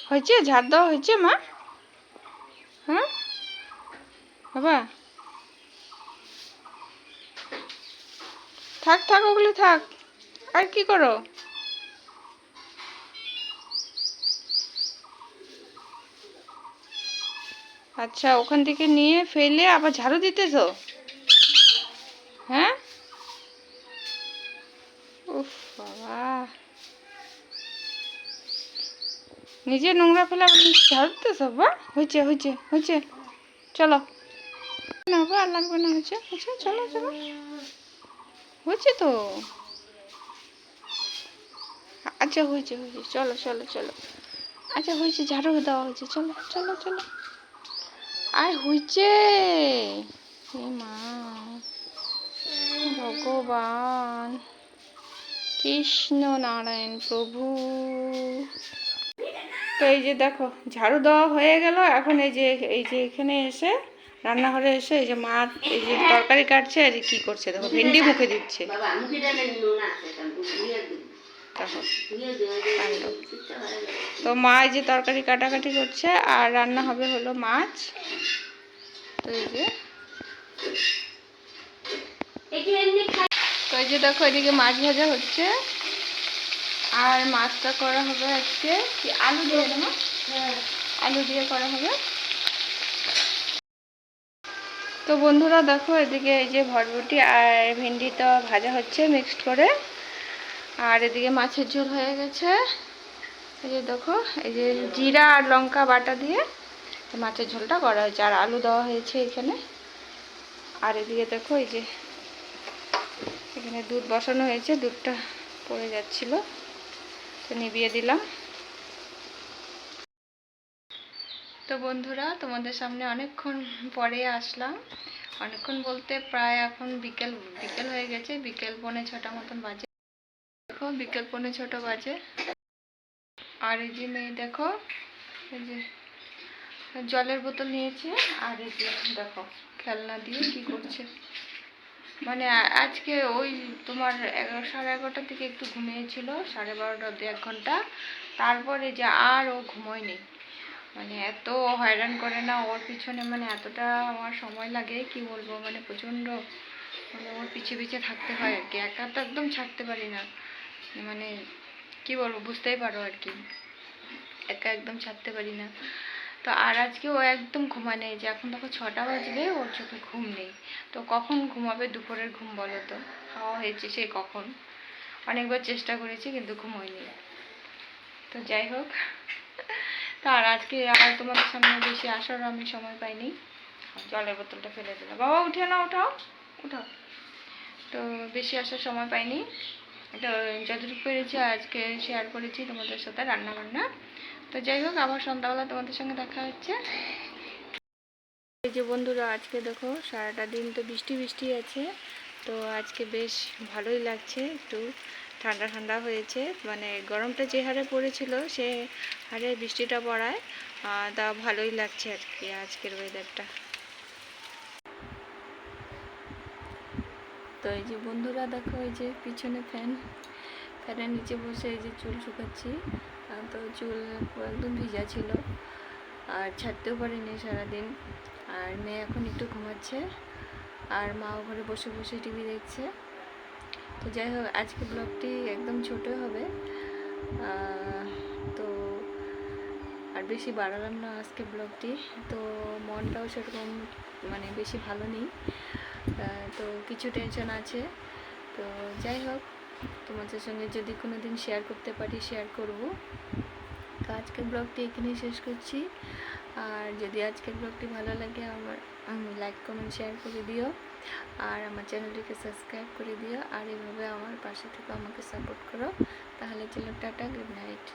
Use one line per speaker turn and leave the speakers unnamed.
হয়েছে? ঝাড় দেওয়া হয়েছে মা? হ্যাঁ বাবা, থাক থাক, ওগুলি থাক। আর কি করো? আচ্ছা, ওখান থেকে নিয়ে ফেলে আবার ঝাড়ু দিতেছো? হ্যাঁ, উফ বাবা, নিজে নোংরা ফেলে আবার ঝাড়ু দিতেছো? বাবা হয়েছে হয়েছে হয়েছে, চলো না বাবা, আর লাগবে না, হয়েছে হয়েছে, চলো চলো, হয়েছে তো। আচ্ছা হয়েছে হয়েছে, চলো চলো চলো। আচ্ছা হয়েছে, ঝাড়ু দেওয়া হয়েছে, চলো চলো চলো। আর হয়েছে, মা ভগবান কৃষ্ণ নারায়ণ প্রভু। তো এই যে দেখো, ঝাড়ু দেওয়া হয়ে গেল। এখন এই যে এখানে এসে রান্নাঘরে এসে এই যে মা এই যে তরকারি কাটছে, আর কি করছে দেখো, ভেন্ডি মুখে দিচ্ছে। তো মা এই যে তরকারি কাটাকাটি করছে, আর রান্না হবে হলো মাছ। তো এই যে দেখো, এদিকে মাছ ভাজা হচ্ছে, আর মাছটা করা হবে আজকে কি আলু দিয়ে, না আলু দিয়ে করা হবে। তো বন্ধুরা দেখো, এদিকে এই যে ভরবটি আর ভেন্ডিটা ভাজা হচ্ছে মিক্সড করে, আর এদিকে মাছের ঝোল হয়ে গেছে। এই যে দেখো, এই যে জিরা আর লঙ্কা বাটা দিয়ে মাছের ঝোলটা করা হয়েছে, আর আলু দেওয়া হয়েছে এখানে। আর এদিকে দেখো, এই যে এখানে দুধ বসানো হয়েছে, দুধটা পড়ে যাচ্ছিল, তো নিভিয়ে দিলাম। তো বন্ধুরা, তোমাদের সামনে অনেকক্ষণ পরে আসলাম। অনেকক্ষণ বলতে প্রায় এখন বিকেল বিকেল হয়ে গেছে, বিকেল 5:45 মতন বাজে। দেখো, বিকেল 5:45 বাজে। আর এই যে মেয়ে দেখো, এই যে জলের বোতল নিয়েছে, আর এই যে দেখো খেলনা দিয়ে কি করছে। মানে আজকে ওই তোমার 11:30 থেকে একটু ঘুমিয়েছিল, 12:30 অবধি 1 ঘন্টা। তারপরে যে আর ও ঘুমোয়নি, মানে এত হয়রান করে না ওর পিছনে, মানে এতটা আমার সময় লাগে কি বলবো, মানে প্রচণ্ড, মানে ওর পিছে পিছে থাকতে হয় আর কি। একা তো একদম ছাড়তে পারি না, মানে কি বলবো, বুঝতেই পারো আর কি, একা একদম ছাড়তে পারি না। তো আর আজকে ও একদম ঘুমায় নেই, যে এখন দেখো 6টা বাজবে, ওর চোখে ঘুম নেই। তো কখন ঘুমাবে? দুপুরের ঘুম বলো তো, খাওয়া হয়েছে সে কখন, অনেকবার চেষ্টা করেছি কিন্তু ঘুম হয়নি। তো যাই হোক, তো আর আজকে আর তোমাদের সামনে বেশি আসারও আমি সময় পাইনি। জলের বোতলটা ফেলে দিলাম, বাবা উঠে না, উঠাও উঠাও। তো বেশি আসার সময় পাইনি, তো যতটুকু পেরেছি আজকে শেয়ার করেছি তোমাদের সাথে রান্না বান্না। তো যাই হোক, আবার সন্ধ্যাবেলা তোমাদের সঙ্গে দেখা হচ্ছে। এই যে বন্ধুরা, আজকে দেখো সারাটা দিন তো বৃষ্টি বৃষ্টি আছে, তো আজকে বেশ ভালোই লাগছে, একটু ঠান্ডা ঠান্ডা হয়েছে, মানে গরমটা যে হারে পড়েছিল সে হারে বৃষ্টিটা পড়ায় তা ভালোই লাগছে আর কি আজকের ওয়েদারটা। তো এই যে বন্ধুরা দেখো, এই যে পিছনে ফ্যানের নিচে বসে এই যে চুল শুকাচ্ছি। তো চুল একদম ভিজা ছিল, আর ছাড়তেও পারিনি সারাদিন। আর মেয়ে এখন একটু ঘুমাচ্ছে, আর মাও ঘরে বসে বসে টিভি দেখছে। তো যাই হোক, আজকে ব্লগটি একদম ছোটো হবে, তো আর বেশি বাড়ালাম না আজকে ব্লগটি। তো মনটাও সেরকম মানে বেশি ভালো নেই, তো কিছু টেনশন আছে। তো যাই হোক, তোমাদের সঙ্গে যদি কোনো দিন শেয়ার করতে পারি শেয়ার করব। তো আজকের ব্লগটি এখানেই শেষ করছি। আর যদি আজকের ব্লগটি ভালো লাগে আমি লাইক কমেন্ট শেয়ার করে দিও, আর আমার চ্যানেলটিকে সাবস্ক্রাইব করে দিও, আর এইভাবে আমার পাশে থেকে আমাকে সাপোর্ট করো। তাহলে চলো, টাটা, গুড নাইট।